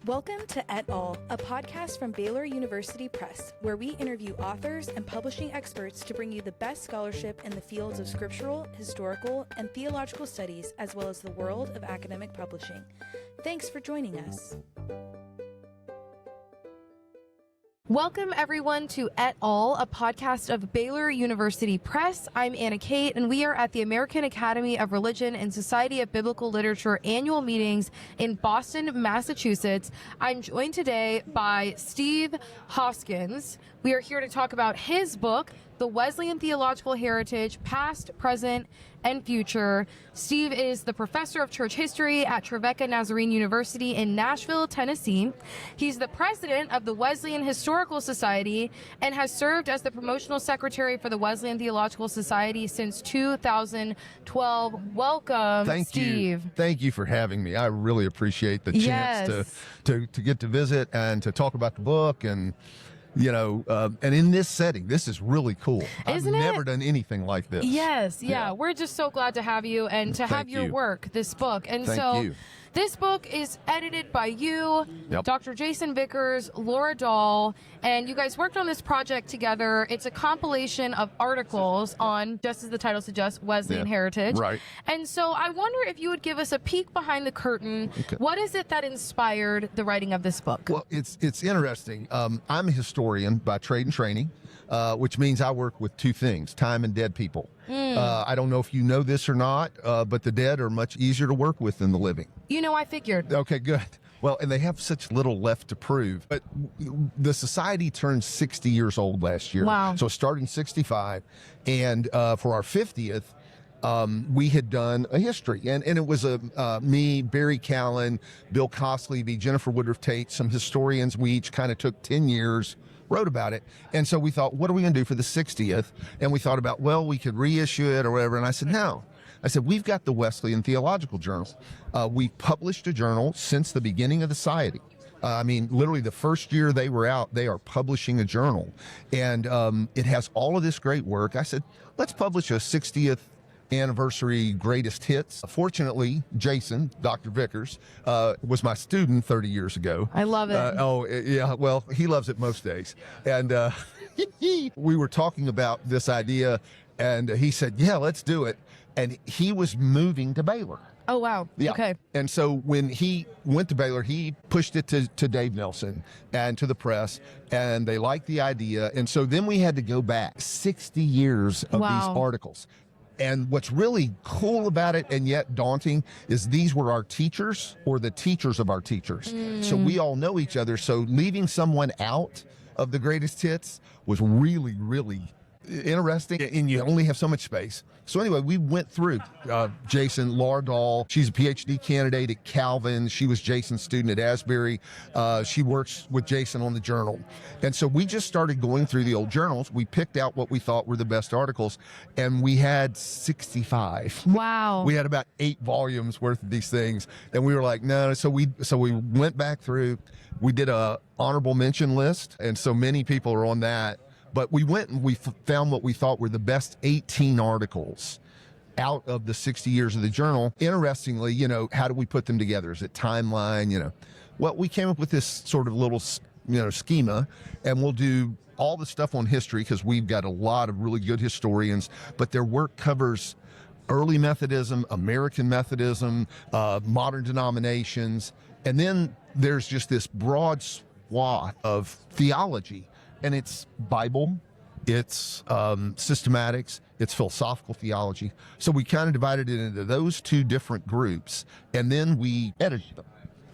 Welcome to Et Al., a podcast from Baylor University Press, where we interview authors and publishing experts to bring you the best scholarship in the fields of scriptural, historical, and theological studies, as well as the world of academic publishing. Thanks for joining us. Welcome, everyone, to Et Al., a podcast of Baylor University Press. I'm Anna Kate, and we are at the American Academy of Religion and Society of Biblical Literature annual meetings in Boston, Massachusetts. I'm joined today by Steve Hoskins. We are here to talk about his book, The Wesleyan Theological Heritage, Past, Present, and Future. Steve is the professor of church history at Trevecca Nazarene University in Nashville, Tennessee. He's the president of the Wesleyan Historical Society and has served as the promotional secretary for the Wesleyan Theological Society since 2012. Welcome, Steve. Thank you for having me. I really appreciate the chance to get to visit and to talk about the book and and in this setting, this is really cool. Isn't I've never done anything like this. Yes, yeah. We're just so glad to have you and to have your work, this book. And Thank you. This book is edited by you, Yep. Dr. Jason Vickers, Laura Dahl, and you guys worked on this project together. It's a compilation of articles on, just as the title suggests, Wesleyan Heritage. Right. And so I wonder if you would give us a peek behind the curtain. Okay. What is it that inspired the writing of this book? Well, it's interesting. I'm a historian by trade and training, which means I work with two things, time and dead people. I don't know if you know this or not, but the dead are much easier to work with than the living. I figured. Okay, good. Well, and they have such little left to prove. But the society turned 60 years old last year. Wow. So it started in 65. And for our 50th, we had done a history. And it was me, Barry Callan, Bill Costleby, Jennifer Woodruff Tate, some historians. We each kind of took 10 years, wrote about it. And so we thought, what are we going to do for the 60th? And we thought about, well, we could reissue it or whatever. And I said, no. I said, we've got the Wesleyan Theological Journal. We've published a journal since the beginning of the society. Literally the first year they were out, they are publishing a journal. And it has all of this great work. I said, let's publish a 60th anniversary greatest hits. Fortunately, Jason, Dr. Vickers, was my student 30 years ago. I love it. Yeah, well, he loves it most days. And we were talking about this idea, and he said, yeah, let's do it. And he was moving to Baylor. Oh, wow. Yeah. Okay. And so when he went to Baylor, he pushed it to Dave Nelson and to the press, and they liked the idea. And so then we had to go back 60 years of these articles. And what's really cool about it and yet daunting is these were our teachers or the teachers of our teachers. So we all know each other. So leaving someone out of the greatest hits was really, really interesting, and you only have so much space. So anyway, we went through Jason, Laura Dahl. She's a PhD candidate at Calvin. She was Jason's student at Asbury. She works with Jason on the journal. And so we just started going through the old journals. We picked out what we thought were the best articles, and we had 65. Wow. We had about 8 volumes worth of these things, and we were like, no. So we went back through. We did a honorable mention list, and so many people are on that. But we went and we found what we thought were the best 18 articles out of the 60 years of the journal. Interestingly, how do we put them together? Is it timeline? Well, we came up with this sort of little, schema, and we'll do all the stuff on history because we've got a lot of really good historians, but their work covers early Methodism, American Methodism, modern denominations, and then there's just this broad swath of theology. And it's Bible, it's systematics, it's philosophical theology. So we kind of divided it into those two different groups, and then we edited them.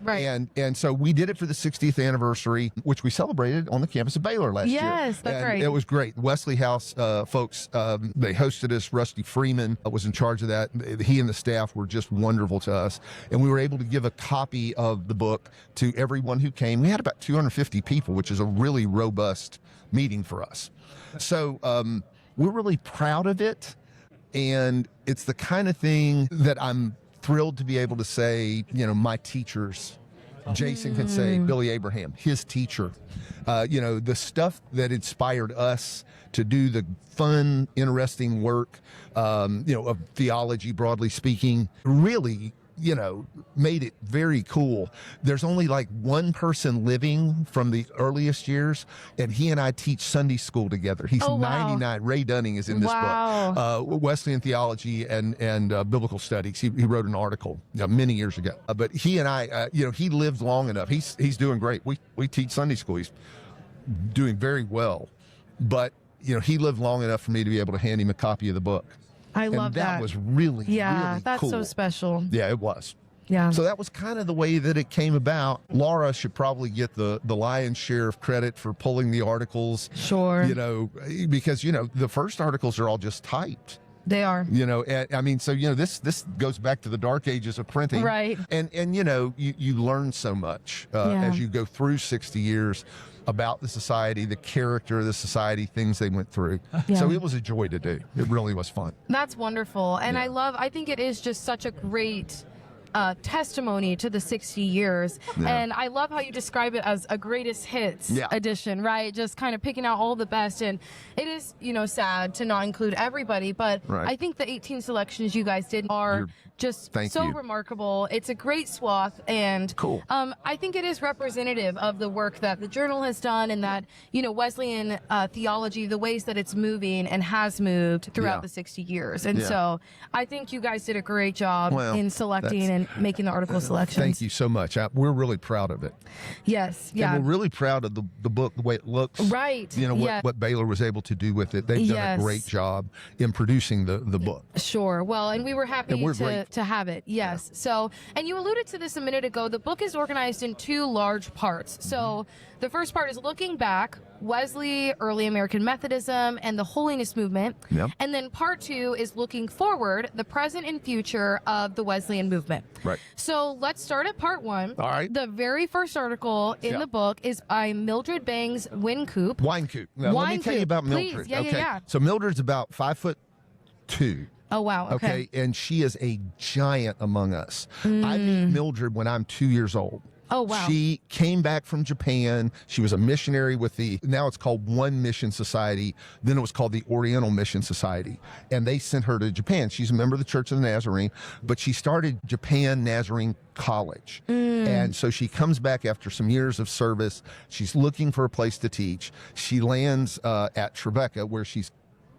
Right. And so we did it for the 60th anniversary, which we celebrated on the campus of Baylor last year. Yes, that's right. It was great. The Wesley House folks, they hosted us. Rusty Freeman was in charge of that. He and the staff were just wonderful to us. And we were able to give a copy of the book to everyone who came. We had about 250 people, which is a really robust meeting for us. So we're really proud of it. And it's the kind of thing that I'm thrilled to be able to say, my teachers. Jason can say Billy Abraham, his teacher. The stuff that inspired us to do the fun, interesting work, of theology, broadly speaking, really made it very cool. There's only like one person living from the earliest years, and he and I teach Sunday school together. He's 99. Ray Dunning is in this book. Wesleyan Theology and Biblical Studies. He wrote an article many years ago. But he and I, he lived long enough. He's doing great. We teach Sunday school. He's doing very well. But, he lived long enough for me to be able to hand him a copy of the book. I love that. That was really, really that's cool. So special. Yeah, it was. Yeah. So that was kind of the way that it came about. Laura should probably get the lion's share of credit for pulling the articles. Sure. Because, the first articles are all just typed. They are. This goes back to the dark ages of printing. Right. And you learn so much as you go through 60 years about the society, the character of the society, things they went through. Yeah. So it was a joy to do. It really was fun. That's wonderful. And I think it is just such a great testimony to the 60 years. Yeah. And I love how you describe it as a greatest hits edition, right? Just kind of picking out all the best. And it is, sad to not include everybody, but I think the 18 selections you guys did are just so remarkable. It's a great swath, and cool. I think it is representative of the work that the journal has done, and that, Wesleyan theology, the ways that it's moving and has moved throughout the 60 years. And so I think you guys did a great job in selecting and making the article selections. Thank you so much. We're really proud of it. Yes. Yeah. And we're really proud of the book, the way it looks. Right. What Baylor was able to do with it. They've done a great job in producing the book. Sure. Well, and we were happy to have it. Yes. Yeah. So, and you alluded to this a minute ago, the book is organized in two large parts. So the first part is looking back, Wesley, early American Methodism, and the holiness movement. Yep. And then part two is looking forward, the present and future of the Wesleyan movement. Right. So let's start at part one. All right. The very first article in the book is by Mildred Bangs Wynkoop. Now, let me tell you about Mildred. Please. Yeah. So Mildred's about 5'2". Oh, wow. Okay. And she is a giant among us. I met Mildred when I'm 2 years old. Oh, wow. She came back from Japan. She was a missionary with now it's called One Mission Society. Then it was called the Oriental Mission Society. And they sent her to Japan. She's a member of the Church of the Nazarene, but she started Japan Nazarene College. And so she comes back after some years of service. She's looking for a place to teach. She lands at Tribeca, where she's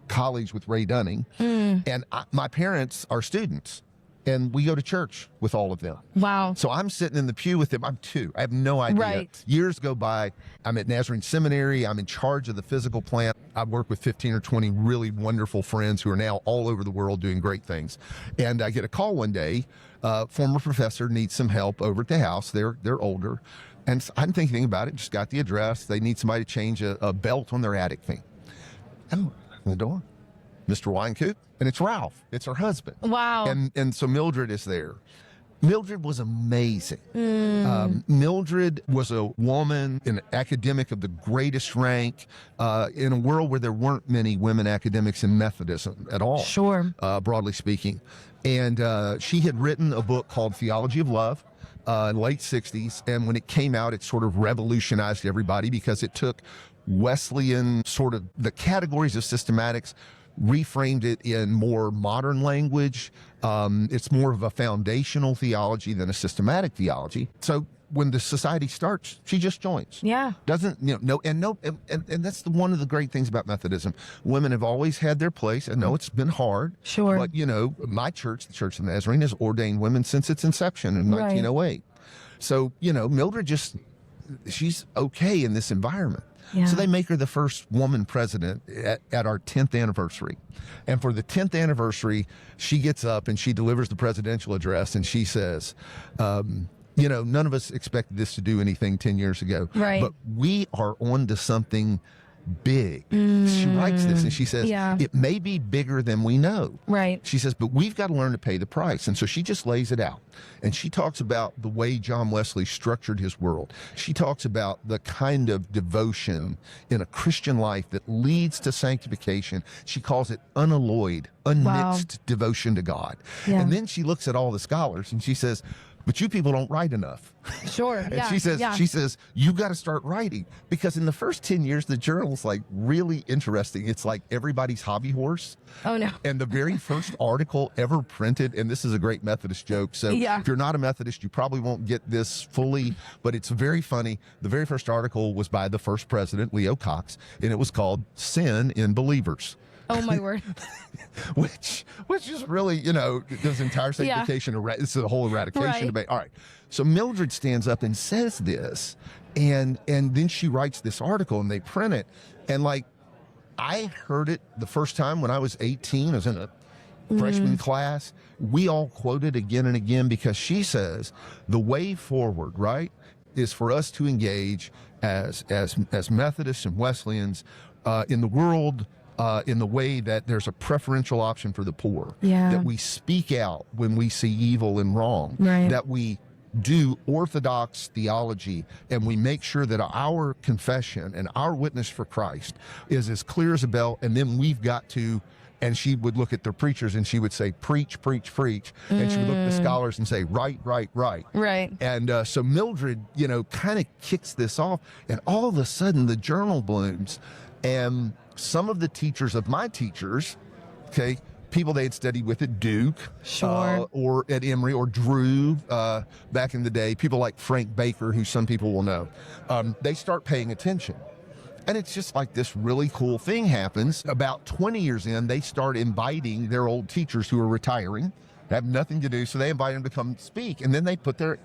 college with Ray Dunning. And my parents are students. And we go to church with all of them. Wow. So I'm sitting in the pew with them. I'm 2. I have no idea. Right. Years go by. I'm at Nazarene Seminary. I'm in charge of the physical plant. I work with 15 or 20 really wonderful friends who are now all over the world doing great things. And I get a call one day. Former professor needs some help over at the house. They're older. And I didn't think anything about it. Just got the address. They need somebody to change a belt on their attic thing. I'm in the door. Mr. Wynkoop, and it's Ralph. It's her husband. Wow. And so Mildred is there. Mildred was amazing. Mildred was a woman, an academic of the greatest rank, in a world where there weren't many women academics in Methodism at all. Sure. Broadly speaking. And she had written a book called Theology of Love in the late 60s. And when it came out, it sort of revolutionized everybody because it took Wesleyan sort of the categories of systematics, reframed it in more modern language. It's more of a foundational theology than a systematic theology. So when the society starts, she just joins. Yeah. Doesn't, and that's one of the great things about Methodism. Women have always had their place. I know it's been hard. Sure. But, my church, the Church of the Nazarene, has ordained women since its inception in 1908. So, Mildred she's okay in this environment. Yeah. So they make her the first woman president at our 10th anniversary. And for the 10th anniversary, she gets up and she delivers the presidential address and she says, none of us expected this to do anything 10 years ago. Right. But we are on to something big. She writes this and she says, it may be bigger than we know. Right. She says, but we've got to learn to pay the price. And so she just lays it out. And she talks about the way John Wesley structured his world. She talks about the kind of devotion in a Christian life that leads to sanctification. She calls it unalloyed, unmixed devotion to God. Yeah. And then she looks at all the scholars and she says, but you people don't write enough. Sure. And Yeah. she says, you got to start writing, because in the first 10 years, the journal's like really interesting. It's like everybody's hobby horse. Oh no. And the very first article ever printed, and this is a great Methodist joke. So if you're not a Methodist, you probably won't get this fully, but it's very funny. The very first article was by the first president, Leo Cox, and it was called Sin in Believers. Oh my word. which is really, you know, this entire sanctification, it's a whole eradication debate. All right. So Mildred stands up and says this, and then she writes this article and they print it. And like, I heard it the first time when I was 18. I was in a freshman class. We all quote it again and again, because she says the way forward, right, is for us to engage as Methodists and Wesleyans in the world in the way that there's a preferential option for the poor, that we speak out when we see evil and wrong, that we do orthodox theology, and we make sure that our confession and our witness for Christ is as clear as a bell. And then we've got to, and she would look at the preachers and she would say, preach, preach, preach. And she would look at the scholars and say, right, right, right. Right. And so Mildred, you know, kind of kicks this off, and all of a sudden the journal blooms. And some of the teachers of my teachers, okay, people they had studied with at Duke, or at Emory, or Drew back in the day, people like Frank Baker, who some people will know, they start paying attention. And it's just like this really cool thing happens. About 20 years in, they start inviting their old teachers who are retiring, have nothing to do, so they invite them to come speak. And then they put their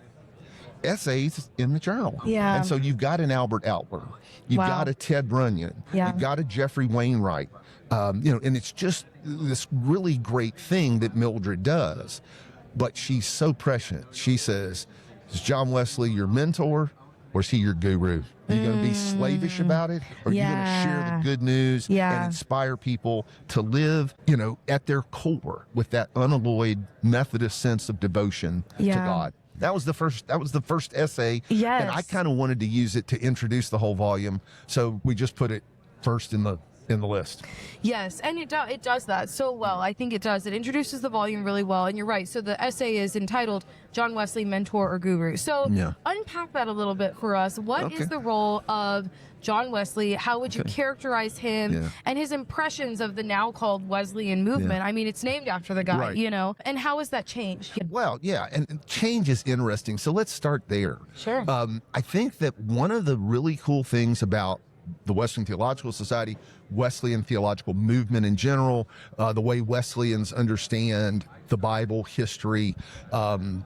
essays in the journal. Yeah. And so you've got an Albert Outler, you've got a Ted Runyon, you've got a Jeffrey Wainwright, you know, and it's just this really great thing that Mildred does. But she's so prescient. She says, is John Wesley your mentor, or is he your guru? Are you going to be slavish about it? Or are you going to share the good news and inspire people to live, you know, at their core with that unalloyed Methodist sense of devotion to God? That was the first essay. Yes. And I kind of wanted to use it to introduce the whole volume. So we just put it first in the list. Yes, and it does that so well. I think it does. It introduces the volume really well, and you're right. So the essay is entitled John Wesley, Mentor or Guru. So unpack that a little bit for us. What is the role of John Wesley? How would you characterize him and his impressions of the now called Wesleyan movement? I mean, it's named after the guy, you know, and how has that changed? Well, and change is interesting. So let's start there. Sure. I think that one of the really cool things about the Wesleyan Theological Society, Wesleyan theological movement in general, the way Wesleyans understand the Bible, history,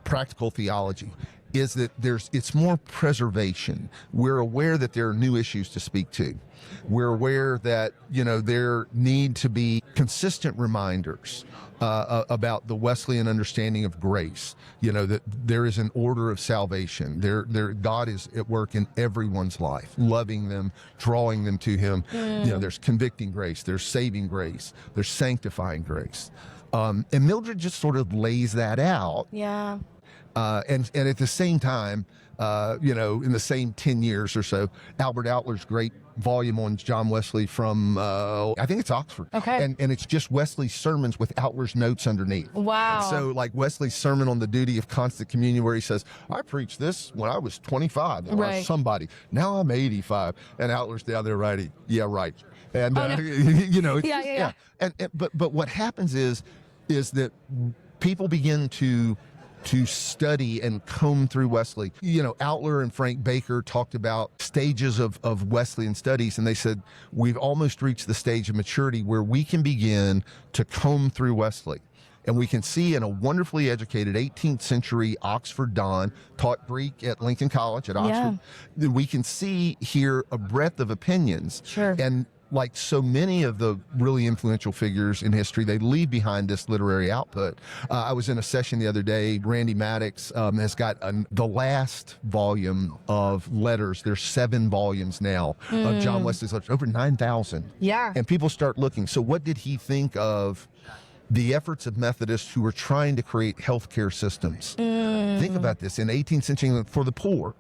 practical theology, is that it's more preservation. We're aware that there are new issues to speak to. We're aware that, you know, there need to be consistent reminders about the Wesleyan understanding of grace. You know, that there is an order of salvation. God is at work in everyone's life, loving them, drawing them to Him. You know, there's convicting grace, there's saving grace, there's sanctifying grace. And Mildred just sort of lays that out. Yeah. And at the same time, you know, in the same 10 years or so, Albert Outler's great volume on John Wesley from, I think it's Oxford. Okay. And it's just Wesley's sermons with Outler's notes underneath. Wow. And so like Wesley's sermon on the duty of constant communion, where he says, I preached this when I was 25. And I was somebody. Now I'm 85. And Outler's down there writing, yeah, right. And, you know, it's but what happens is that people begin to study and comb through Wesley. You know, Outler and Frank Baker talked about stages of Wesleyan studies, and they said, we've almost reached the stage of maturity where we can begin to comb through Wesley. And we can see in a wonderfully educated 18th century Oxford Don, taught Greek at Lincoln College at Oxford, that we can see here a breadth of opinions. Sure. And like so many of the really influential figures in history, they leave behind this literary output. I was in a session the other day. Randy Maddox has got the last volume of letters. There's 7 volumes now of John Wesley's letters, over 9,000. Yeah. And people start looking. So what did he think of the efforts of Methodists who were trying to create healthcare systems? Think about this. In the 18th century, for the poor,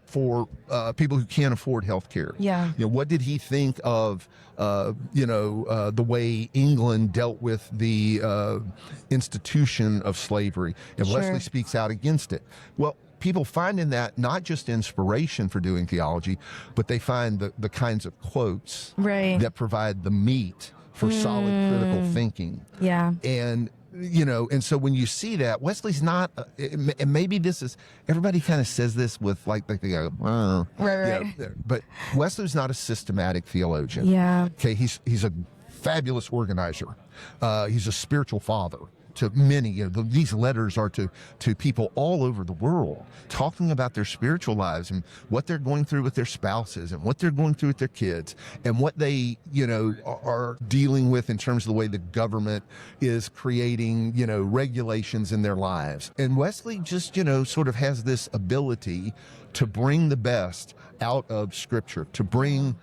for people who can't afford health care. Yeah. You know, what did he think of, the way England dealt with the institution of slavery? And Wesley speaks out against it. Well, people find in that not just inspiration for doing theology, but they find the kinds of quotes that provide the meat for solid critical thinking. Yeah. And and so when you see that, Wesley's not, and maybe this is, everybody kind of says this with like they go, oh. Right. But Wesley's not a systematic theologian. Yeah. Okay, he's a fabulous organizer. He's a spiritual father to many. These letters are to people all over the world, talking about their spiritual lives and what they're going through with their spouses and what they're going through with their kids and what they, are dealing with in terms of the way the government is creating, regulations in their lives. And Wesley just, sort of has this ability to bring the best out of Scripture, to bring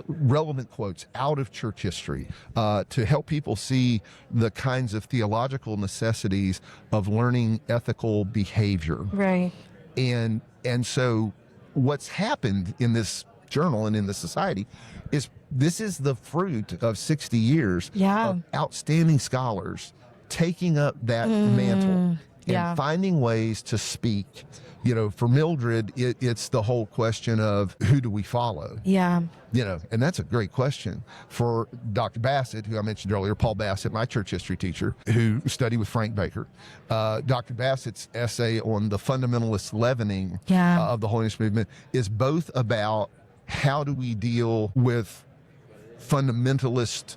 relevant quotes out of church history, to help people see the kinds of theological necessities of learning ethical behavior. Right. And so what's happened in this journal and in the society is this is the fruit of 60 years of outstanding scholars taking up that mantle and finding ways to speak. For Mildred, it's the whole question of who do we follow? Yeah. And that's a great question. For Dr. Bassett, who I mentioned earlier, Paul Bassett, my church history teacher, who studied with Frank Baker, Dr. Bassett's essay on the fundamentalist leavening of the holiness movement is both about how do we deal with fundamentalist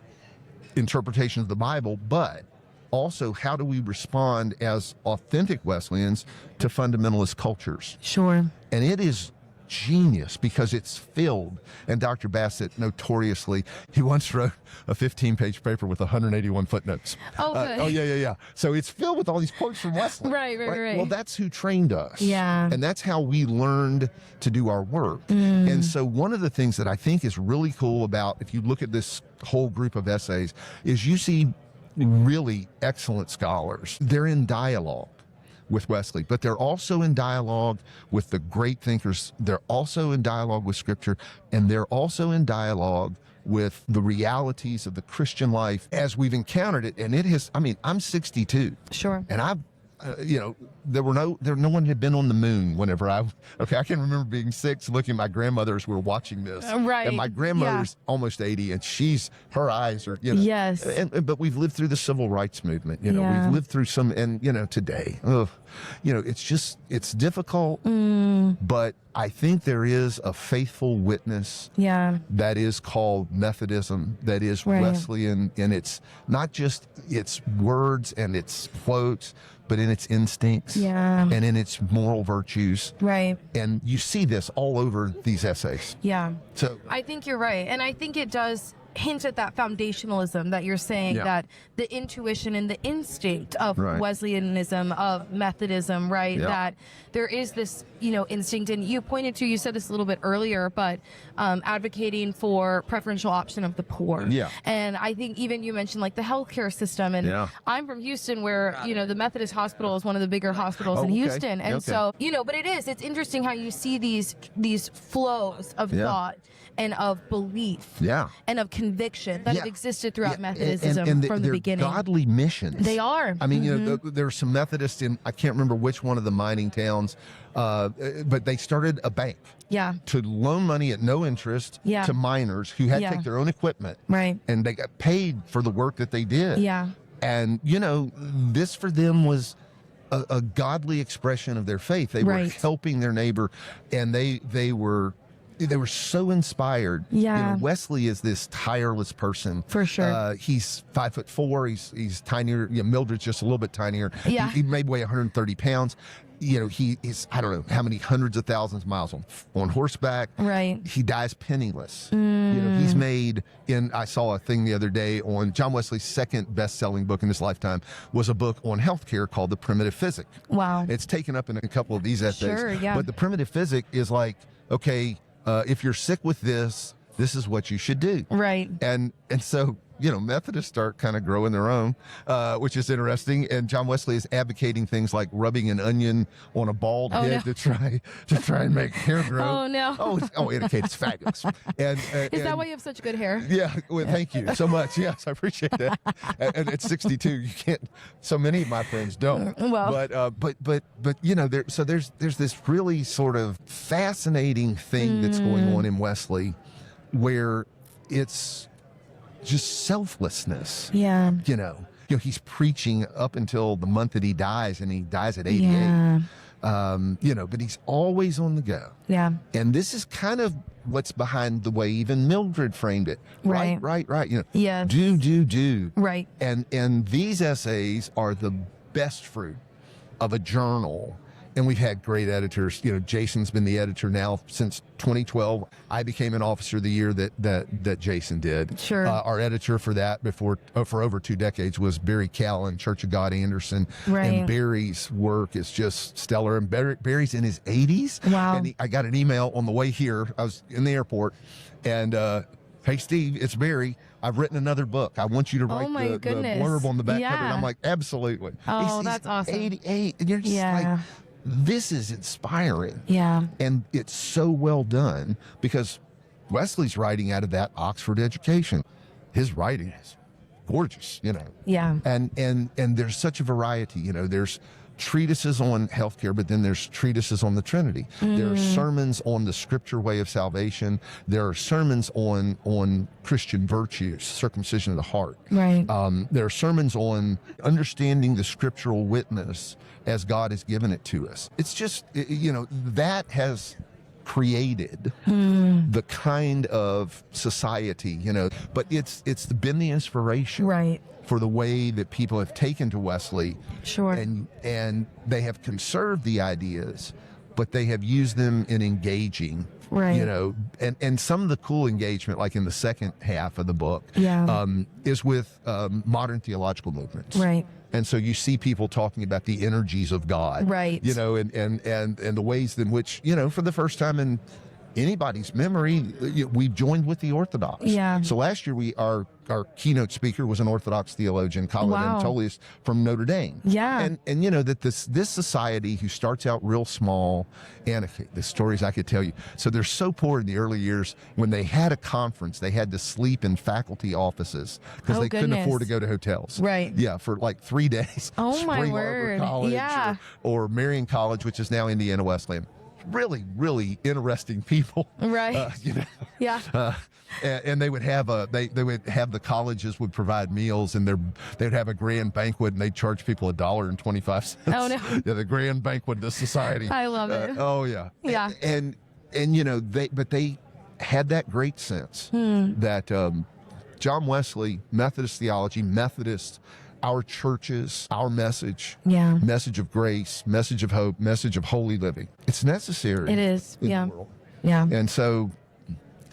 interpretations of the Bible, but also how do we respond as authentic Wesleyans to fundamentalist cultures. Sure. And it is genius because it's filled. And Dr. Bassett notoriously, he once wrote a 15-page paper with 181 footnotes. Oh, good. Yeah. So it's filled with all these quotes from Wesley. Right. Well, that's who trained us. Yeah. And that's how we learned to do our work. And so one of the things that I think is really cool about, if you look at this whole group of essays, is you see really excellent scholars. They're in dialogue with Wesley, but they're also in dialogue with the great thinkers. They're also in dialogue with Scripture, and they're also in dialogue with the realities of the Christian life as we've encountered it. And it has, I'm 62. Sure. And I've, no one had been on the moon whenever I can remember being 6, looking at my grandmother as we were watching this. Right. And my grandmother's almost 80, and her eyes are, Yes. But we've lived through the civil rights movement, we've lived through some, and, today, it's difficult, but I think there is a faithful witness that is called Methodism, that is Wesleyan, and it's not just its words and its quotes, but in its instincts and in its moral virtues. Right. And you see this all over these essays. Yeah. So I think you're right. And I think it does hint at that foundationalism that you're saying, that the intuition and the instinct of Wesleyanism, of Methodism, that there is this, instinct. And you said this a little bit earlier, but advocating for preferential option of the poor. Yeah. And I think even you mentioned like the healthcare system. And I'm from Houston, where, the Methodist hospital is one of the bigger hospitals in Houston. And so, but it's interesting how you see these flows of thought and of belief and of conviction that have existed throughout Methodism from the beginning. Godly missions. They are. There are some Methodists in, I can't remember which one of the mining towns, but they started a bank to loan money at no interest to miners who had to take their own equipment. Right. And they got paid for the work that they did. Yeah. And, this for them was a godly expression of their faith. They were helping their neighbor, and they were so inspired. Yeah. Wesley is this tireless person. For sure. He's 5'4". He's tinier. Mildred's just a little bit tinier. Yeah. He may weigh 130 pounds. He is, I don't know how many hundreds of thousands of miles on horseback. Right. He dies penniless. He's made I saw a thing the other day on John Wesley's second best-selling book in his lifetime was a book on healthcare called The Primitive Physic. Wow. It's taken up in a couple of these essays. Sure, yeah. But The Primitive Physic is like, okay, if you're sick with this is what you should do. Right. And so Methodists start kind of growing their own, which is interesting. And John Wesley is advocating things like rubbing an onion on a bald head to try and make hair grow. Oh no! Anna Kate, it's fabulous. And is that why you have such good hair? Yeah. Well, thank you so much. Yes, I appreciate that. And at 62, you can't. So many of my friends don't. Well, but there's this really sort of fascinating thing that's going on in Wesley, where it's just selflessness. Yeah. He's preaching up until the month that he dies, and he dies at 88. Yeah. But he's always on the go. Yeah. And this is kind of what's behind the way even Mildred framed it. Right. Yes. Do. Right. And these essays are the best fruit of a journal. And we've had great editors. Jason's been the editor now since 2012. I became an officer of the year that Jason did. Sure. Our editor for that for over 2 decades was Barry Callan, Church of God Anderson. Right. And Barry's work is just stellar. And Barry's in his 80s. Wow. And I got an email on the way here. I was in the airport, and hey, Steve, it's Barry. I've written another book. I want you to write the blurb on the back cover. And I'm like, absolutely. Oh, that's awesome. 88. And you're just like, this is inspiring. Yeah. And it's so well done because Wesley's writing out of that Oxford education. His writing is gorgeous, Yeah. And there's such a variety, there's treatises on healthcare, but then there's treatises on the Trinity. There are sermons on the scripture way of salvation. There are sermons on Christian virtues, circumcision of the heart. Right. There are sermons on understanding the scriptural witness as God has given it to us. It's just, that has created the kind of society, but it's been the inspiration. Right. For the way that people have taken to Wesley. Sure. And they have conserved the ideas, but they have used them in engaging. Right. And some of the cool engagement, like in the second half of the book, is with modern theological movements. Right. And so you see people talking about the energies of God. Right. And the ways in which, for the first time in anybody's memory, we've joined with the Orthodox. Yeah. So last year our keynote speaker was an Orthodox theologian, Colin Antolius from Notre Dame. Yeah. And that this society who starts out real small, and the stories I could tell you. So they're so poor in the early years, when they had a conference, they had to sleep in faculty offices because they couldn't afford to go to hotels. Right. Yeah, for like 3 days. Oh, my Spring word. Arbor College Yeah. or Marion College, which is now Indiana Wesleyan. Really, really interesting people. Right. Yeah. And they would have the colleges would provide meals, and they would have a grand banquet, and they'd charge people $1.25. Oh no. Yeah, the grand banquet of the society. I love it. Oh yeah. Yeah. And they had that great sense that John Wesley, Methodist theology, Methodist, our churches, our message, message of grace, message of hope, message of holy living. It's necessary. It is. In Yeah. the world. Yeah. And so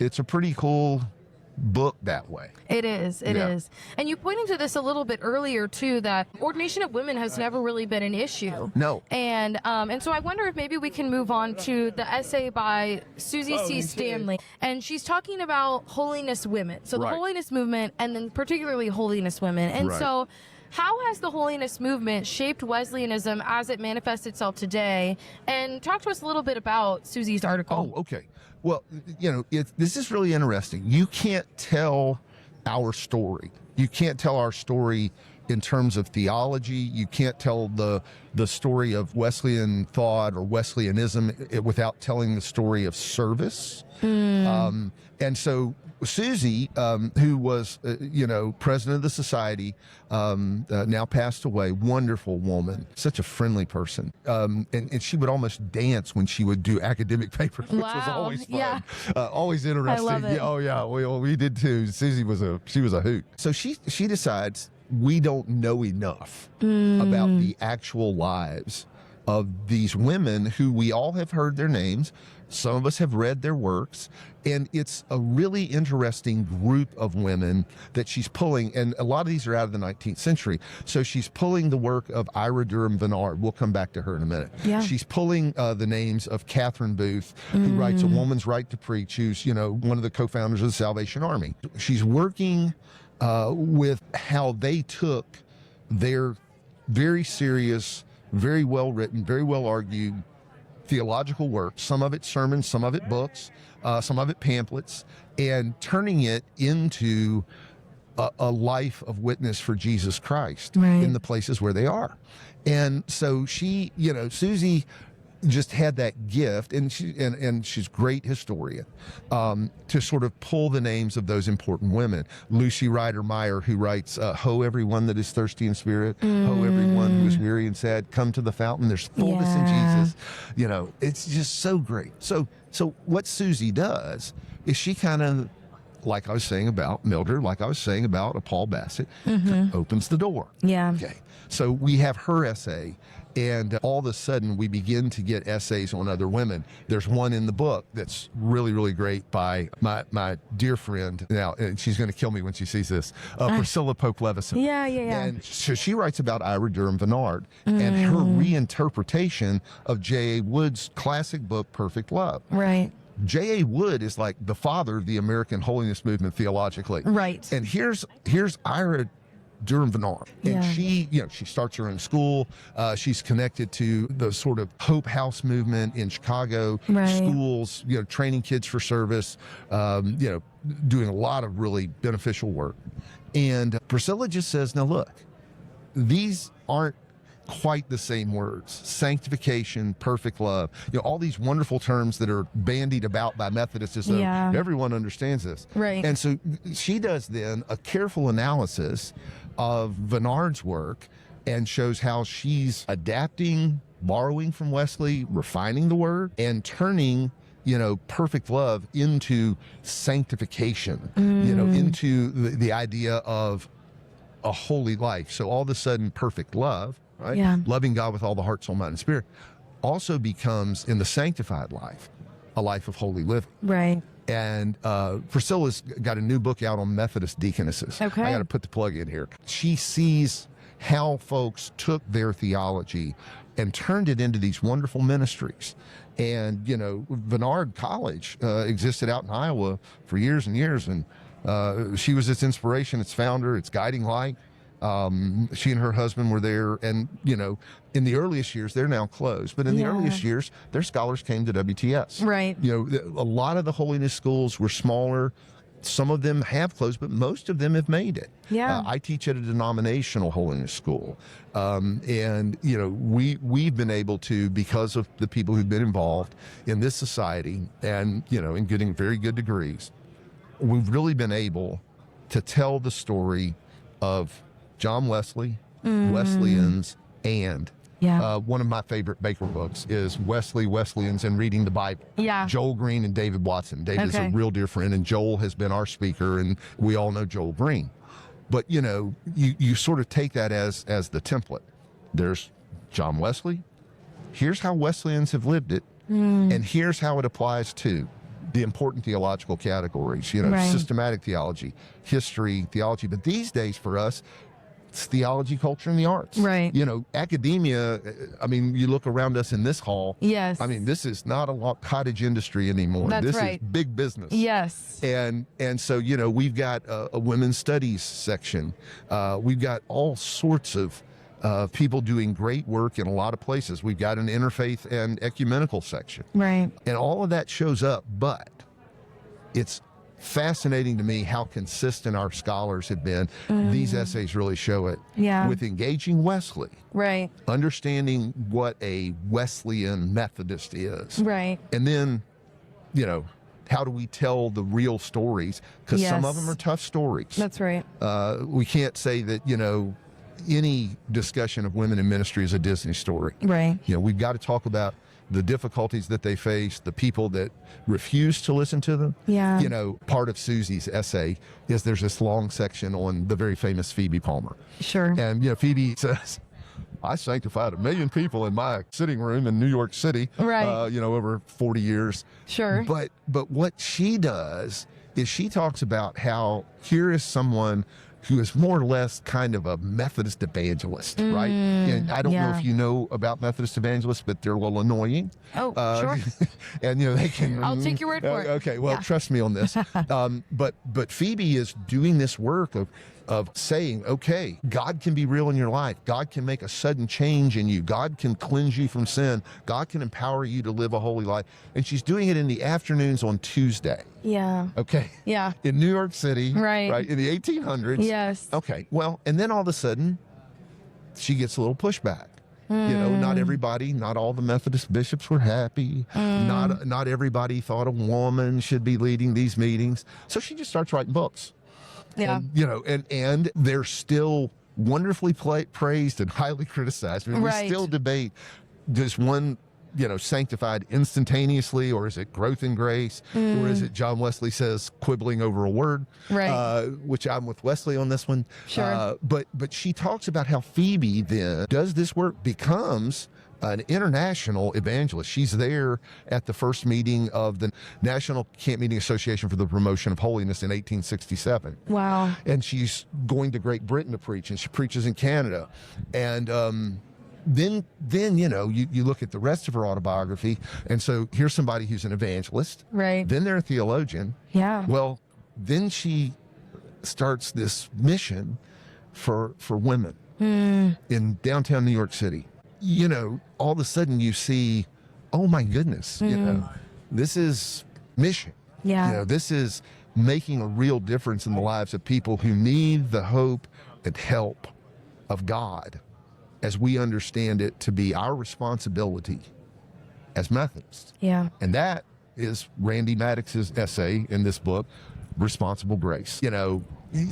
it's a pretty cool book that way. It is. It is. And you pointed to this a little bit earlier too, that ordination of women has never really been an issue. No. And so I wonder if maybe we can move on to the essay by Susie C. Stanley, and she's talking about holiness women. So the holiness movement, and then particularly holiness women. And so how has the holiness movement shaped Wesleyanism as it manifests itself today? And talk to us a little bit about Susie's article. Oh, okay. Well, this is really interesting. You can't tell our story. You can't tell our story in terms of theology. You can't tell the story of Wesleyan thought or Wesleyanism without telling the story of service. And so Susie, who was, president of the society, now passed away, wonderful woman, such a friendly person. And she would almost dance when she would do academic papers, which was always fun. Yeah. Always interesting. I love it. Yeah, oh yeah, we did too. Susie was a hoot. So she decides we don't know enough about the actual lives of these women who we all have heard their names. Some of us have read their works, and it's a really interesting group of women that she's pulling, and a lot of these are out of the 19th century. So she's pulling the work of Ira Durham Vennard. We'll come back to her in a minute. Yeah. She's pulling the names of Catherine Booth, who writes A Woman's Right to Preach, who's, one of the co-founders of the Salvation Army. She's working with how they took their very serious, very well written, very well argued theological work, some of it sermons, some of it books, some of it pamphlets, and turning it into a life of witness for Jesus Christ in the places where they are. And so she, Susie just had that gift, and she's a great historian, to sort of pull the names of those important women. Lucy Ryder Meyer, who writes, "Ho, everyone that is thirsty in spirit, ho, everyone who is weary and sad, come to the fountain. There's fullness in Jesus." It's just so great. So what Susie does is she kind of, like I was saying about Mildred, like I was saying about a Paul Bassett, opens the door. Yeah. Okay. So we have her essay, and all of a sudden we begin to get essays on other women. There's one in the book that's really, really great by my dear friend now, and she's going to kill me when she sees this, Priscilla Pope Levison. Yeah. And so she writes about Ira Durham Bernard and her reinterpretation of J.A. Wood's classic book, Perfect Love. Right. J.A. Wood is like the father of the American holiness movement theologically. Right. And here's Ira Durham Bernard. And she starts her own school. She's connected to the sort of Hope House movement in Chicago, schools, training kids for service, doing a lot of really beneficial work. And Priscilla just says, now look, these aren't quite the same words. Sanctification, perfect love, all these wonderful terms that are bandied about by Methodists as though everyone understands this. Right. And so she does then a careful analysis of Bernard's work and shows how she's adapting, borrowing from Wesley, refining the word, and turning perfect love into sanctification, into the idea of a holy life. So all of a sudden, perfect love, right? Yeah. Loving God with all the heart, soul, mind, and spirit, also becomes, in the sanctified life, a life of holy living. Right. And Priscilla's got a new book out on Methodist deaconesses. Okay. I got to put the plug in here. She sees how folks took their theology and turned it into these wonderful ministries. And, Bernard College existed out in Iowa for years and years. And she was its inspiration, its founder, its guiding light. She and her husband were there, and in the earliest years, they're now closed, but in the earliest years, their scholars came to WTS. Right. A lot of the holiness schools were smaller. Some of them have closed, but most of them have made it. Yeah. I teach at a denominational holiness school, and we've been able to, because of the people who've been involved in this society, and in getting very good degrees, we've really been able to tell the story of John Wesley, Wesleyans, and one of my favorite Baker books is Wesleyans and Reading the Bible. Yeah. Joel Green and David Watson. David's a real dear friend, and Joel has been our speaker, and we all know Joel Green. But you sort of take that as the template. There's John Wesley. Here's how Wesleyans have lived it, and here's how it applies to the important theological categories. Systematic theology, history, theology. But these days for us, it's theology, culture, and the arts. Right. Academia, you look around us in this hall. Yes. This is not a cottage industry anymore. This is big business. Yes. And so, we've got a women's studies section. We've got all sorts of people doing great work in a lot of places. We've got an interfaith and ecumenical section. Right. And all of that shows up, but it's fascinating to me how consistent our scholars have been. These essays really show it. Yeah. With engaging Wesley. Right. Understanding what a Wesleyan Methodist is. Right. And then, how do we tell the real stories? Because some of them are tough stories. That's right. We can't say that, any discussion of women in ministry is a Disney story. Right. We've got to talk about the difficulties that they face, the people that refuse to listen to them. Yeah. Part of Susie's essay is there's this long section on the very famous Phoebe Palmer. Sure. And, Phoebe says, I sanctified 1 million people in my sitting room in New York City, right. Over 40 years. Sure. But what she does is she talks about how here is someone who is more or less kind of a Methodist evangelist, right? And I don't know if you know about Methodist evangelists, but they're a little annoying. Oh, sure. And they can. I'll take your word for it. Okay, well, trust me on this. But Phoebe is doing this work of saying, okay, God can be real in your life. God can make a sudden change in you. God can cleanse you from sin. God can empower you to live a holy life. And she's doing it in the afternoons on Tuesday. Yeah. Okay. Yeah. In New York City. Right. In the 1800s. Yes. Okay. Well, and then all of a sudden, she gets a little pushback. Not everybody, not all the Methodist bishops were happy. Not everybody thought a woman should be leading these meetings. So she just starts writing books. Yeah. And they're still wonderfully praised and highly criticized. I mean, we still debate, does one, sanctified instantaneously, or is it growth in grace, or is it, John Wesley says, quibbling over a word, which I'm with Wesley on this one. Sure. But she talks about how Phoebe then does this work, becomes an international evangelist. She's there at the first meeting of the National Camp Meeting Association for the Promotion of Holiness in 1867. Wow. And she's going to Great Britain to preach, and she preaches in Canada. And then you look at the rest of her autobiography, and so here's somebody who's an evangelist. Right. Then they're a theologian. Yeah. Well, then she starts this mission for women in downtown New York City. All of a sudden you see, oh my goodness, this is mission. Yeah. This is making a real difference in the lives of people who need the hope and help of God, as we understand it to be our responsibility as Methodists. Yeah. And that is Randy Maddox's essay in this book, Responsible Grace.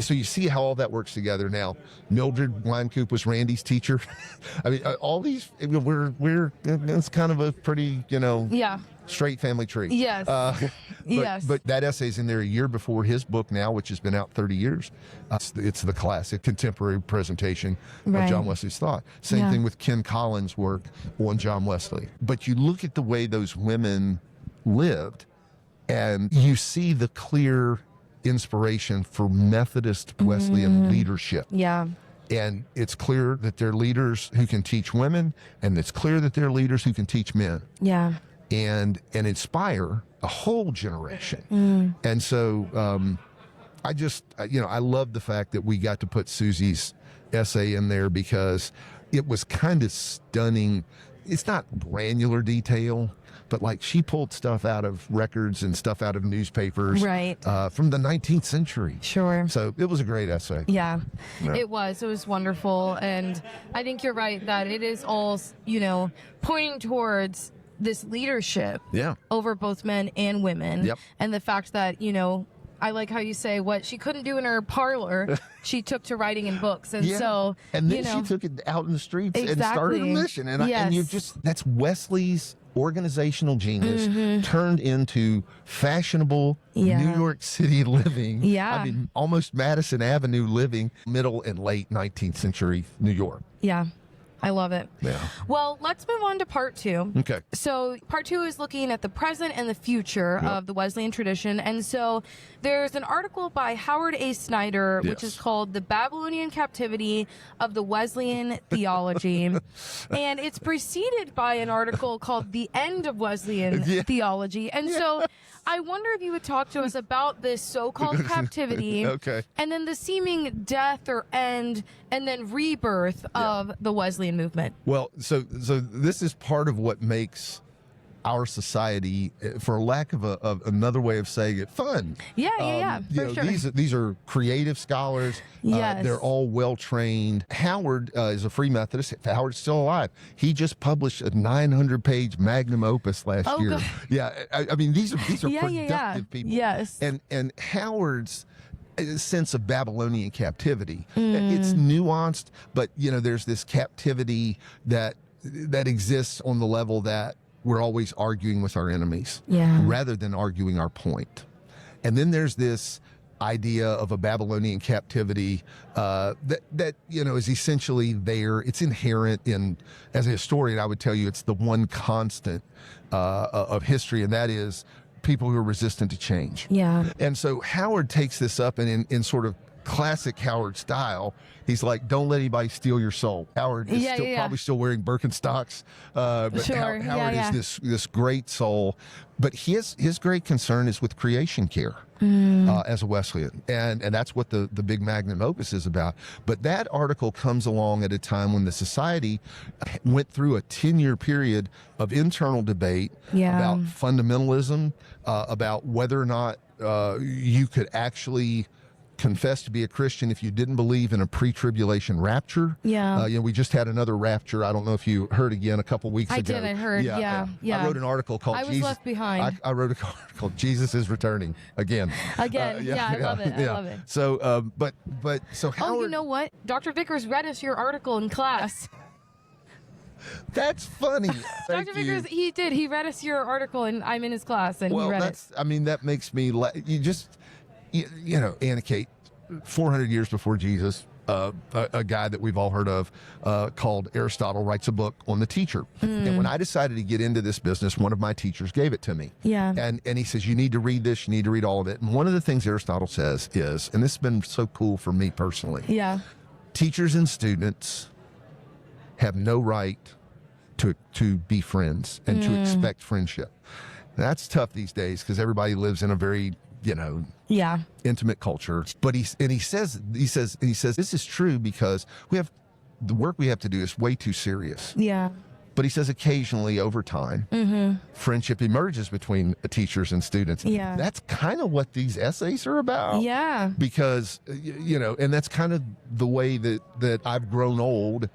So you see how all that works together. Now, Mildred Wynkoop was Randy's teacher. I mean, all these, it's kind of a pretty, straight family tree. Yes. But that essay's in there a year before his book now, which has been out 30 years. It's the classic contemporary presentation of John Wesley's thought. Same thing with Ken Collins' work on John Wesley. But you look at the way those women lived, and you see the clear inspiration for Methodist Wesleyan leadership. Yeah. And it's clear that they're leaders who can teach women, and it's clear that they're leaders who can teach men. Yeah. And inspire a whole generation. And so I love the fact that we got to put Susie's essay in there, because it was kind of stunning. It's not granular detail, but like she pulled stuff out of records and stuff out of newspapers from the 19th century. Sure. So it was a great essay. Yeah. It was wonderful. And I think you're right that it is all, pointing towards this leadership over both men and women. Yep. And the fact that, I like how you say what she couldn't do in her parlor, she took to writing in books. And so, and then she took it out in the streets and started a mission. And, that's Wesley's organizational genius turned into fashionable New York City living. Yeah. I mean, almost Madison Avenue living, middle and late 19th century New York. Yeah. I love it. Yeah. Well, let's move on to part 2. Okay. So part 2 is looking at the present and the future of the Wesleyan tradition. And so there's an article by Howard A. Snyder, which is called The Babylonian Captivity of the Wesleyan Theology. And it's preceded by an article called The End of Wesleyan Theology. And so I wonder if you would talk to us about this so-called captivity, and then the seeming death or end and then rebirth of the Wesleyan movement. Well, so this is part of what makes our society, for lack of another way of saying it, fun. For sure. These are creative scholars. They're all well trained. Howard is a Free Methodist. Howard's still alive. He just published a 900-page magnum opus last year. God. Yeah, I mean these are productive people. Yes, and Howard's sense of Babylonian captivity. It's nuanced, but there's this captivity that exists on the level that we're always arguing with our enemies rather than arguing our point. And then there's this idea of a Babylonian captivity that is essentially there. It's inherent in, as a historian, I would tell you it's the one constant of history, and that is people who are resistant to change. Yeah. And so Howard takes this up and in sort of classic Howard style. He's like, don't let anybody steal your soul. Howard is probably still wearing Birkenstocks, but Sure. Howard is this great soul. But his great concern is with creation care as a Wesleyan, and that's what the big magnum opus is about. But that article comes along at a time when the society went through a 10-year period of internal debate about fundamentalism, about whether or not you could actually confess to be a Christian if you didn't believe in a pre-tribulation rapture. We just had another rapture. I don't know if you heard again a couple weeks ago. I heard. Yeah. I wrote an article called I was left behind. I wrote an article called Jesus is Returning Again. I love it. I love it. So, so Howard. Oh, you know what? Dr. Vickers read us your article in class. That's funny. Dr. Vickers, he did. He read us your article, and I'm in his class, and he read it. I mean, that makes me you know, Anna Kate, 400 years before Jesus, a guy that we've all heard of called Aristotle writes a book on the teacher. And when I decided to get into this business, one of my teachers gave it to me. And he says, you need to read this, you need to read all of it. And one of the things Aristotle says is, and this has been so cool for me personally, teachers and students have no right to be friends and to expect friendship. That's tough these days because everybody lives in a very intimate culture. But he says this is true because the work we have to do is way too serious. But he says occasionally over time, friendship emerges between teachers and students. That's kind of what these essays are about. Because, you know, and that's kind of the way that I've grown old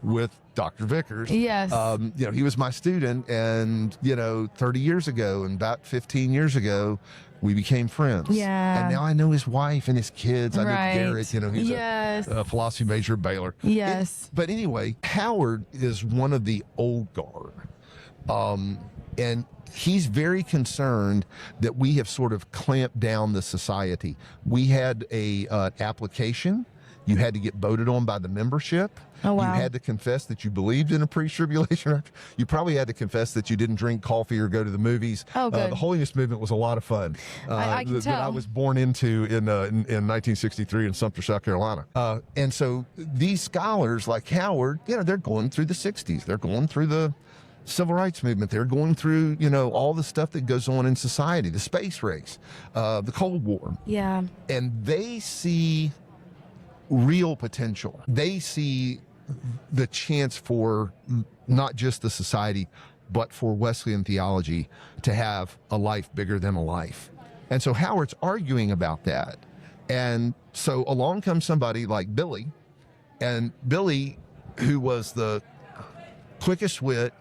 with Dr. Vickers. You know, he was my student, and, you know, 30 years ago and about 15 years ago, we became friends. And now I know his wife and his kids. I know Garrett, you know, he's a philosophy major at Baylor. But anyway, Howard is one of the old guard. And he's very concerned that we have sort of clamped down the society. We had an application. You had to get voted on by the membership. You had to confess that you believed in a pre-tribulation rapture. You probably had to confess that you didn't drink coffee or go to the movies. The holiness movement was a lot of fun. I can tell. That I was born into in 1963 in Sumter, South Carolina. And so these scholars like Howard, you know, they're going through the 60s. They're going through the civil rights movement. They're going through, you know, all the stuff that goes on in society, the space race, the Cold War. And they see real potential. They see the chance for not just the society, but for Wesleyan theology to have a life bigger than a life. And so Howard's arguing about that. And so along comes somebody like Billy, and Billy, who was the quickest wit,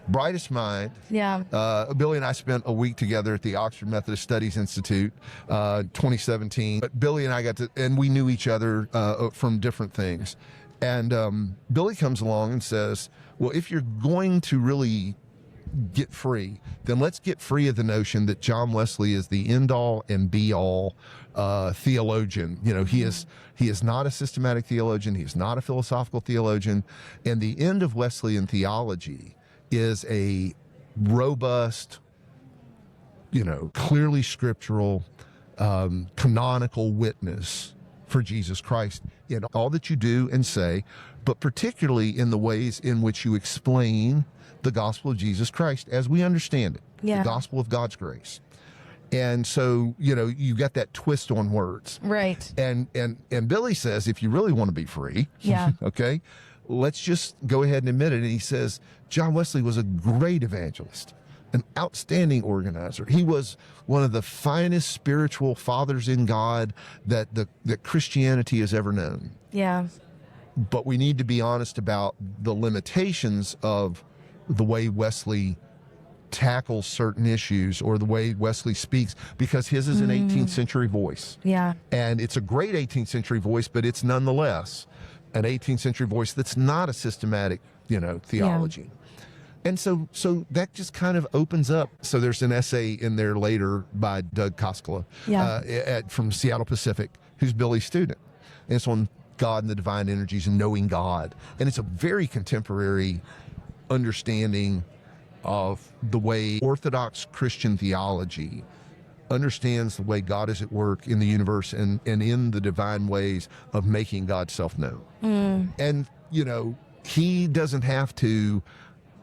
brightest mind. Billy and I spent a week together at the Oxford Methodist Studies Institute, 2017. But Billy and I and we knew each other from different things. And Billy comes along and says, well, if you're going to really get free, then let's get free of the notion that John Wesley is the end all and be all theologian. You know, he is not a systematic theologian. He is not a philosophical theologian. And the end of Wesleyan theology is a robust, you know, clearly scriptural, canonical witness for Jesus Christ in all that you do and say, but particularly in the ways in which you explain the gospel of Jesus Christ as we understand it, the gospel of God's grace. And so, you know, you got that twist on words. And Billy says, if you really want to be free, okay, let's just go ahead and admit it. And he says, John Wesley was a great evangelist, an outstanding organizer. He was one of the finest spiritual fathers in God that Christianity has ever known. But we need to be honest about the limitations of the way Wesley tackles certain issues or the way Wesley speaks, because his is an 18th century voice. And it's a great 18th century voice, but it's nonetheless an 18th century voice that's not a systematic, you know, theology. And so that just kind of opens up. So there's an essay in there later by Doug Koskela from Seattle Pacific, who's Billy's student. And it's on God and the divine energies and knowing God. And it's a very contemporary understanding of the way Orthodox Christian theology understands the way God is at work in the universe and in the divine ways of making God self-known. And, you know, he doesn't have to,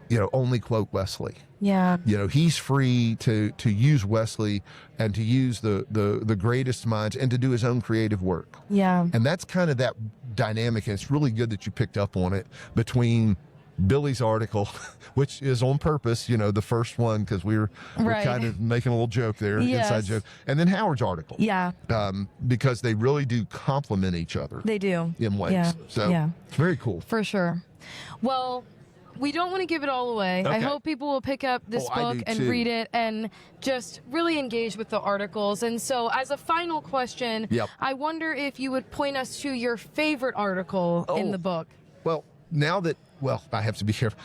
you know, only quote Wesley. Yeah. You know, he's free to use Wesley and to use the greatest minds and to do his own creative work. Yeah. And that's kind of that dynamic. And it's really good that you picked up on it between Billy's article, which is on purpose, you know, the first one, because we're kind of making a little joke there, inside joke. And then Howard's article. Yeah. Because they really do complement each other. They do. In ways. Yeah. So it's very cool. For sure. Well, we don't want to give it all away. Okay. I hope people will pick up this book and read it and just really engage with the articles. And so as a final question, I wonder if you would point us to your favorite article in the book. Well, now that, I have to be careful.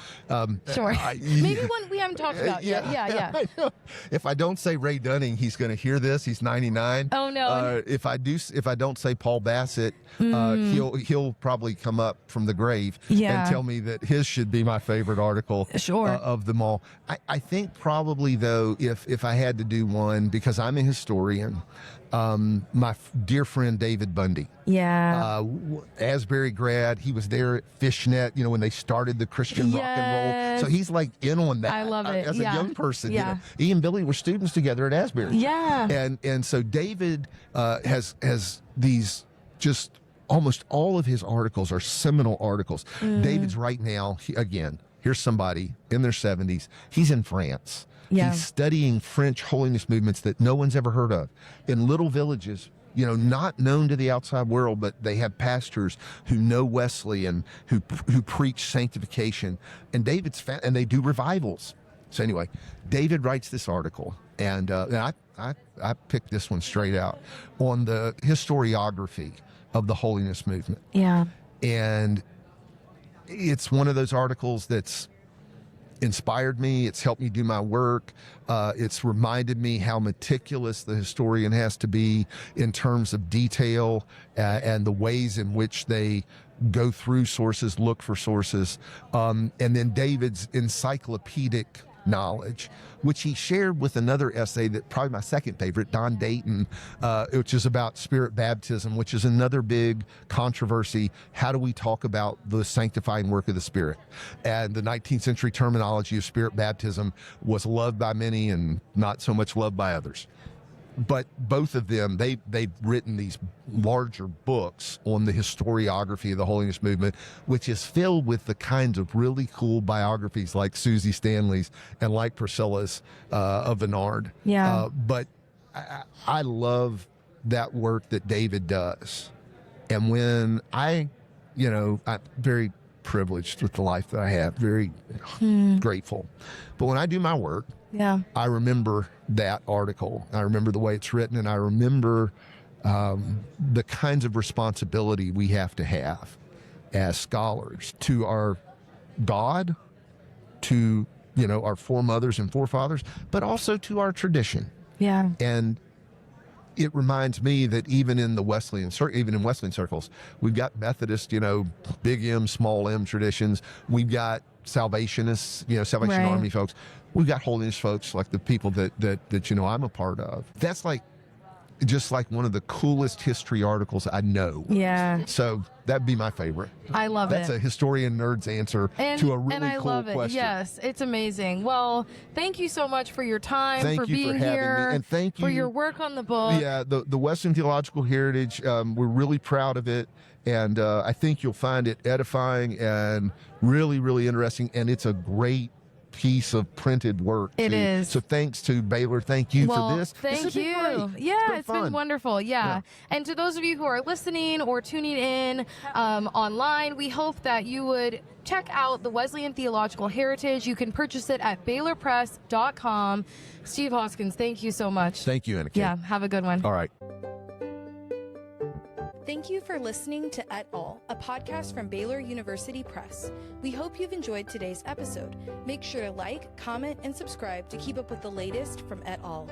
Sure. Maybe one we haven't talked about yet. Yeah. If I don't say Ray Dunning, he's going to hear this. He's 99. Oh no. If I don't say Paul Bassett, he'll probably come up from the grave and tell me that his should be my favorite article of them all. I think probably though, if I had to do one, because I'm a historian, my dear friend David Bundy. Yeah. Asbury grad. He was there at Fishnet, you know, when they started the Christian rock and roll. So he's like in on that. I love it. As a young person. You know, he and Billy were students together at Asbury. Yeah. And so David has these just almost all of his articles are seminal articles. David's right now, here's somebody in their 70s. He's in France. Yeah. He's studying French holiness movements that no one's ever heard of in little villages, you know, not known to the outside world, but they have pastors who know Wesley and who preach sanctification. And and they do revivals. So anyway, David writes this article, and I picked this one straight out on the historiography of the holiness movement. Yeah. And it's one of those articles that's inspired me. It's helped me do my work. It's reminded me how meticulous the historian has to be in terms of detail and the ways in which they go through sources, look for sources. And then David's encyclopedic knowledge, which he shared with another essay that probably my second favorite, Don Dayton, which is about spirit baptism, which is another big controversy. How do we talk about the sanctifying work of the Spirit? And the 19th century terminology of spirit baptism was loved by many and not so much loved by others. But both of them, they've written these larger books on the historiography of the holiness movement, which is filled with the kinds of really cool biographies like Susie Stanley's and like Priscilla's of Bernard. Yeah. But I love that work that David does. And when I'm very privileged with the life that I have, very grateful. But when I do my work, I remember that article. I remember the way it's written, and I remember the kinds of responsibility we have to have as scholars to our God, to our foremothers and forefathers, but also to our tradition. Yeah. And it reminds me that even in Wesleyan circles, we've got Methodist, big M, small M traditions. We've got Salvationists, Salvation Army folks. We've got holiness folks like the people that I'm a part of. That's just like one of the coolest history articles I know. Yeah. So that'd be my favorite. I love That's a historian nerd's answer to a really cool question. Yes, it's amazing. Well, thank you so much for your time, for being here, and thank you for your work on the book. Yeah, the Wesleyan Theological Heritage, we're really proud of it, and I think you'll find it edifying and really, really interesting, and it's a great piece of printed work. It is. So thanks to Baylor. Thank you for this. Thank you. Yeah, it's been wonderful. Yeah. And to those of you who are listening or tuning in online, we hope that you would check out the Wesleyan Theological Heritage. You can purchase it at baylorpress.com. Steve Hoskins, thank you so much. Thank you, Anna. Yeah, have a good one. All right. Thank you for listening to Et Al., a podcast from Baylor University Press. We hope you've enjoyed today's episode. Make sure to like, comment, and subscribe to keep up with the latest from Et Al.